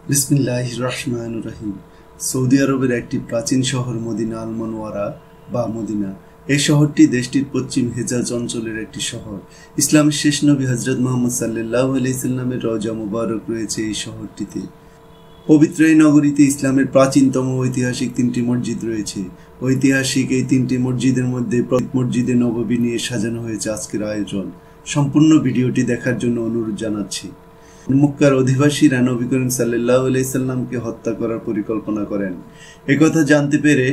বিসমিল্লাহির রহমানির রহিম। সৌদি আরবের একটি প্রাচীন শহর মদিনা আল মুনাওয়ারা বা মদিনা। এই শহরটি দেশটির পশ্চিম হেজাজ অঞ্চলের একটি শহর। ইসলামের শেষ নবী হযরত মুহাম্মদ সাল্লাল্লাহু আলাইহি সাল্লামের রওজা মুবারক রয়েছে এই শহরটিতে। পবিত্র এই নগরীতে ইসলামের প্রাচীনতম ঐতিহাসিক তিনটি মসজিদ রয়েছে। ঐতিহাসিক এই তিনটি মসজিদের মধ্যে মসজিদে নববী নিয়ে সাজানো হয়েছে আজকের আয়োজন। সম্পূর্ণ ভিডিওটি দেখার জন্য অনুরোধ জানাচ্ছি। মক্কার অধিবাসীরা নবী করিম সাল্লাল্লাহু আলাইহি সাল্লামকে হত্যা করার পরিকল্পনা করেন। একথা জানতে পেরে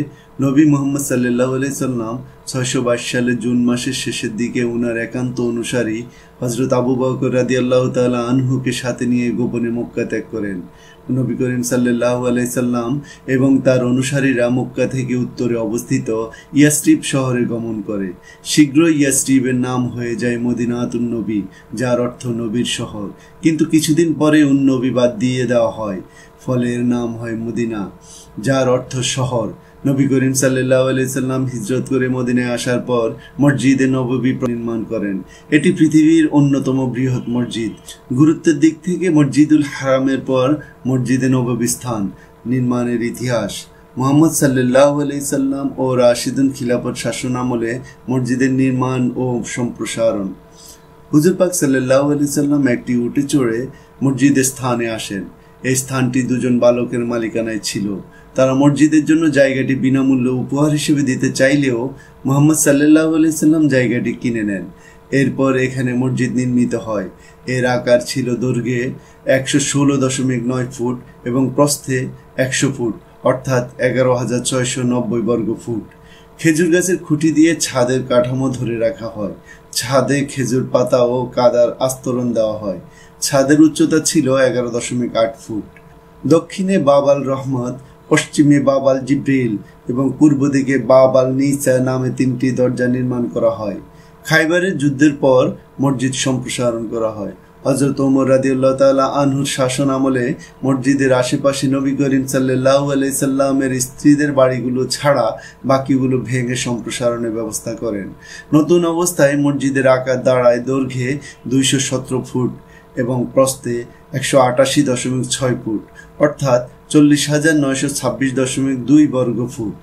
নবী মুহাম্মদ সাল্লাল্লাহু আলাইহি সাল্লাম 622 সালের জুন মাসের শেষের দিকে উনার একান্ত অনুসারী হযরত আবু বকর রাদিয়াল্লাহু তাআলা আনহুকে সাথে নিয়ে গোপনে মক্কা ত্যাগ করেন। নবী করিম সাল্লাল্লাহু আলাইহি সাল্লাম এবং তার অনুসারীরা মক্কা থেকে উত্তরে অবস্থিত ইয়াসরিব শহরে গমন করে। শীঘ্রই ইয়াসরিবের নাম হয়ে যায় মদিনাতুন নবী, যার অর্থ নবীর শহর। কিন্তু কিছুদিন পরে নবী বাদ দিয়ে দেওয়া হয়, ফলে এর নাম হয় মদিনা, যার অর্থ শহর। নবী করিম সাল্লাল্লাহু আলাইহি সাল্লাম হিজরত করে মদিনায় আসার পর মসজিদে নববী নির্মাণ করেন। এটি পৃথিবীর অন্যতম বৃহৎ মসজিদ। গুরুত্বের দিক থেকে মসজিদুল হারামের পর মসজিদে নববী স্থান। নির্মাণের ইতিহাস: মুহাম্মদ সাল্লাল্লাহু আলাইহি সাল্লাম ও রাশিদুন খিলাফত শাসন আমলে মসজিদের নির্মাণ ও সম্প্রসারণ। হুজুর পাক সাল্লাল্লাহু আলাইহি সাল্লাম একটি উটে চড়ে মসজিদের স্থানে আসেন। এই স্থানটি দুজন বালকের মালিকানায় ছিল। তারা মসজিদের জন্য জায়গাটি বিনামূল্যে উপহার হিসেবে দিতে চাইলেও মুহাম্মদ সাল্লাল্লাহু আলাইহি সাল্লাম জায়গাটি কিনে নেন। এরপর এখানে মসজিদ নির্মিত হয়। এর আকার ছিল দৈর্ঘ্যে 116.9 ফুট এবং প্রস্থে 100 ফুট, অর্থাৎ 11,690 বর্গ ফুট। খেজুর গাছের খুঁটি দিয়ে ছাদের কাঠামো ধরে রাখা হয়। ছাদে খেজুর পাতা ও কাদার আস্তরণ দেওয়া হয়। ছাদের উচ্চতা ছিল 11.8 ফুট। দক্ষিণে বাব আল রহমত, পশ্চিমে বাব আল জিব্রিল এবং পূর্ব দিকে বাব আল নিসা নামে তিনটি দরজা নির্মাণ করা হয়। খাইবারের যুদ্ধের পর মসজিদ সম্প্রসারণ করা হয়। হযরত ওমর রাদিয়াল্লাহু তাআলা আনহুর শাসন আমলে মসজিদের আশেপাশে নবী করিম সাল্লাল্লাহু আলাইহি সাল্লামের স্ত্রীদের বাড়িগুলো ছাড়া বাকিগুলো ভেঙে সম্প্রসারণের ব্যবস্থা করেন। নতুন অবস্থায় মসজিদের আকার দাঁড়ায় দৈর্ঘ্যে 217 ফুট এবং প্রস্থে 188.6 ফুট, অর্থাৎ 40,926.2 বর্গ ফুট।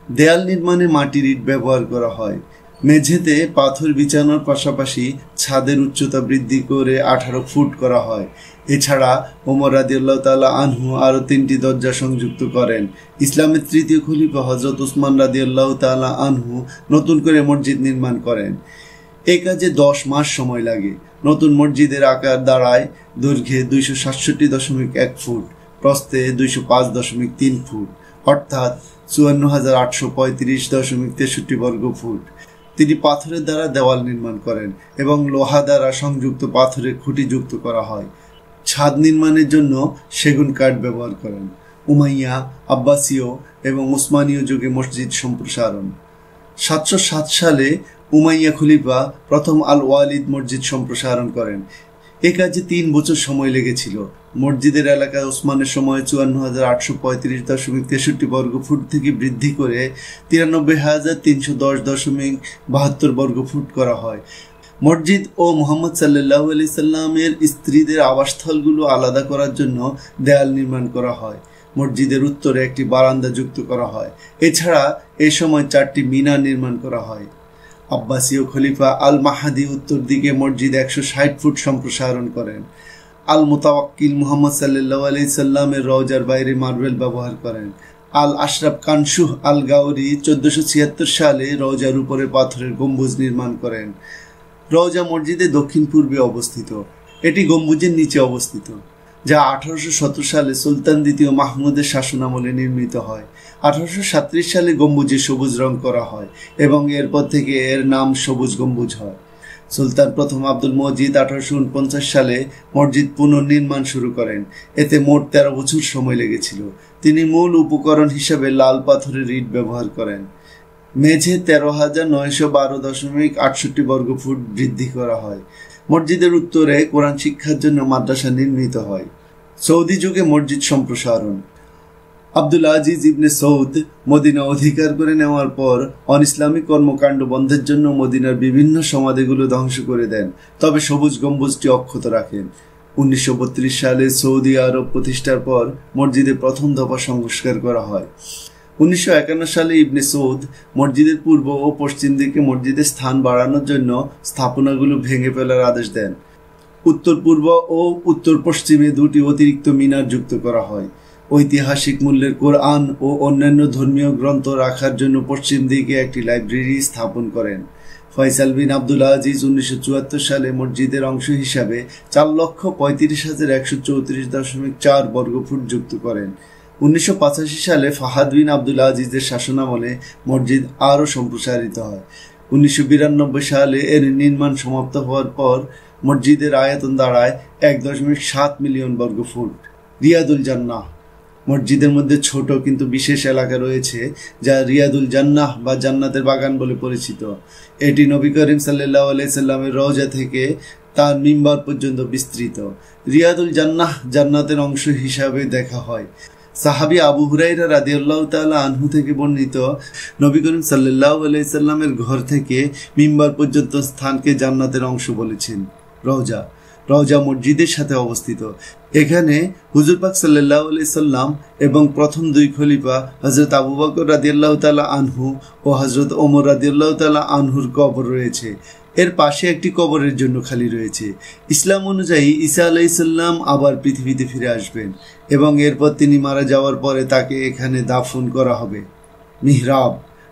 দেয়াল নির্মাণে মাটির ইট ব্যবহার করা হয়। মেঝেতে পাথর বিছানোর পাশাপাশি ছাদের উচ্চতা বৃদ্ধি করে 18 ফুট করা হয়। এছাড়া ওমর রাদিয়াল্লাহু তাআলা আনহু আরও 3টি দরজা সংযুক্ত করেন। ইসলামের তৃতীয় খলিফা হযরত উসমান রাদিয়াল্লাহু তাআলা আনহু নতুন করে মসজিদ নির্মাণ করেন। এই কাজে 10 মাস সময় লাগে। নতুন মসজিদের আকার দাঁড়ায় দৈর্ঘ্যে 267.1 ফুট, প্রস্থে 205.3 ফুট, অর্থাৎ 54,835.63 বর্গ ফুট। তিনি পাথরের দ্বারা দেওয়াল নির্মাণ করেন এবং লোহা দ্বারা সংযুক্ত পাথরের খুঁটি যুক্ত করা হয়। ছাদ নির্মাণের জন্য সেগুন কাঠ ব্যবহার করেন। উমাইয়া, আব্বাসীয় এবং উসমানীয় যুগে মসজিদ সম্প্রসারণ। 707 সালে উমাইয়া খলিফা প্রথম আল ওয়ালিদ মসজিদ সম্প্রসারণ করেন। এ কাজে 3 বছর সময় লেগেছিল। মসজিদের এলাকা ওসমানের সময় 54,835.63 বর্গ ফুট থেকে বৃদ্ধি করে 93,310.72 বর্গ ফুট করা হয়। মসজিদ ও মুহাম্মদ সাল্লাল্লাহু আলাইহি সাল্লামের স্ত্রীদের আবাসস্থলগুলো আলাদা করার জন্য দেয়াল নির্মাণ করা হয়। মসজিদের উত্তরে একটি বারান্দা যুক্ত করা হয়। এছাড়া এ সময় 4টি মিনার নির্মাণ করা হয়। আব্বাসীয় খলিফা আল মাহাদি উত্তর দিকে মসজিদ 160 ফুট সম্প্রসারণ করেন। আল মুতাওয়াক্কিল মুহাম্মদ সাল্লাল্লাহু আলাইহি সাল্লামের রওজার বাইরে মার্বেল ব্যবহার করেন। আল আশরাফ কানশুহ আল গাউরি 1476 সালে রওজার উপরে পাথরের গম্বুজ নির্মাণ করেন। রওজা মসজিদের দক্ষিণ পূর্বে অবস্থিত। এটি গম্বুজের নিচে অবস্থিত, যা 1817 সালে সুলতান দ্বিতীয় মাহমুদের শাসনামলে নির্মিত হয়। 1837 সালে গম্বুজে সবুজ রং করা হয় এবং এরপর থেকে এর নাম সবুজ গম্বুজ হয়। সুলতান প্রথম আব্দুল মজিদ 1849 সালে মসজিদ পুনর্নির্মাণ শুরু করেন। এতে মোট 13 বছর সময় লেগেছিল। তিনি মূল উপকরণ হিসেবে লাল পাথরের ইট ব্যবহার করেন। মেঝে 13,912.68 বর্গ ফুট বৃদ্ধি করা হয়। মসজিদের উত্তরে কোরআন শিক্ষার জন্য মাদ্রাসা নির্মিত হয়। সৌদি যুগে মসজিদ সম্প্রসারণ। আব্দুল আজিজ ইবনে সৌদ মদিনা অধিকার করে নেওয়ার পর অনইসলামিক কর্মকাণ্ড বন্ধের জন্য মদিনার বিভিন্ন সমাধিগুলো ধ্বংস করে দেন, তবে সবুজ গম্বুজটি অক্ষত রাখেন। 1932 সালে সৌদি আরব প্রতিষ্ঠার পর মসজিদে প্রথম দফা সংস্কার করা হয়। 1951 সালে ইবনে সৌদ মসজিদের পূর্ব ও পশ্চিম দিকে মসজিদের স্থান বাড়ানোর জন্য স্থাপনাগুলো ভেঙে ফেলার আদেশ দেন। উত্তর পূর্ব ও উত্তর পশ্চিমে দুটি অতিরিক্ত মিনার যুক্ত করা হয়। ঐতিহাসিক মূল্যের কোরআন ও অন্যান্য ধর্মীয় গ্রন্থ রাখার জন্য পশ্চিম দিকে একটি লাইব্রেরি স্থাপন করেন। ফয়সাল বিন আব্দুল আজিজ 1974 সালে মসজিদের অংশ হিসাবে 4,35,134.4 বর্গফুট যুক্ত করেন। 1985 সালে ফাহাদ বিন আব্দুল আজিজের শাসনামলে মসজিদ আরও সম্প্রসারিত হয়। 1992 সালে এর নির্মাণ সমাপ্ত হওয়ার পর মসজিদের আয়তন দাঁড়ায় 1.7 মিলিয়ন বর্গফুট। রিয়াদুল জান্নাহ মসজিদের মধ্যে ছোট কিন্তু বিশেষ এলাকা রয়েছে যা রিয়াদুল জান্নাহ বা জান্নাতের বাগান বলে পরিচিত। এটি নবী করিম সাল্লাল্লাহু আলাইহি সাল্লামের রওজা থেকে তার মিম্বার পর্যন্ত বিস্তৃত। রিয়াদুল জান্নাহ জান্নাতের অংশ হিসাবে দেখা হয়। সাহাবী আবু হুরায়রা রাদিয়াল্লাহু তাআলা আনহু থেকে বর্ণিত, নবী করিম সাল্লাল্লাহু আলাইহি সাল্লামের ঘর থেকে মিম্বার পর্যন্ত স্থানকে জান্নাতের অংশ বলেছেন। রওজা মসজিদের সাথে অবস্থিত। এখানে হুজুর পাক সাল্লাল্লাহু আলাইহি সাল্লাম এবং প্রথম দুই খলিফা হযরত আবু বকর রাদিয়াল্লাহু তাআলা আনহু ও হযরত ওমর রাদিয়াল্লাহু তাআলা আনহুর কবর রয়েছে। এর পাশে একটি কবরের জন্য খালি রয়েছে। ইসলাম অনুযায়ী ঈসা আলাইহিস সালাম আবার পৃথিবীতে ফিরে আসবেন এবং এরপর তিনি মারা যাওয়ার পরে তাকে এখানে দাফন করা হবে। মিহরাব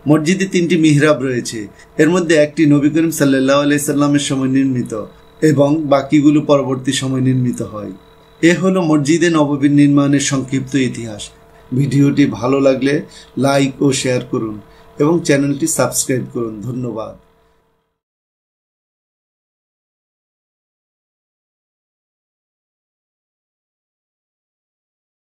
মসজিদে 3টি মিহরাব রয়েছে। এর মধ্যে একটি নবী করিম সাল্লাল্লাহু আলাইহি সাল্লামের সময় নির্মিত এবং বাকিগুলো পরবর্তী সময় নির্মিত হয়। এ হলো মসজিদে নববীর নির্মাণের সংক্ষিপ্ত ইতিহাস। ভিডিওটি ভালো লাগলে লাইক ও শেয়ার করুন এবং চ্যানেলটি সাবস্ক্রাইব করুন। ধন্যবাদ।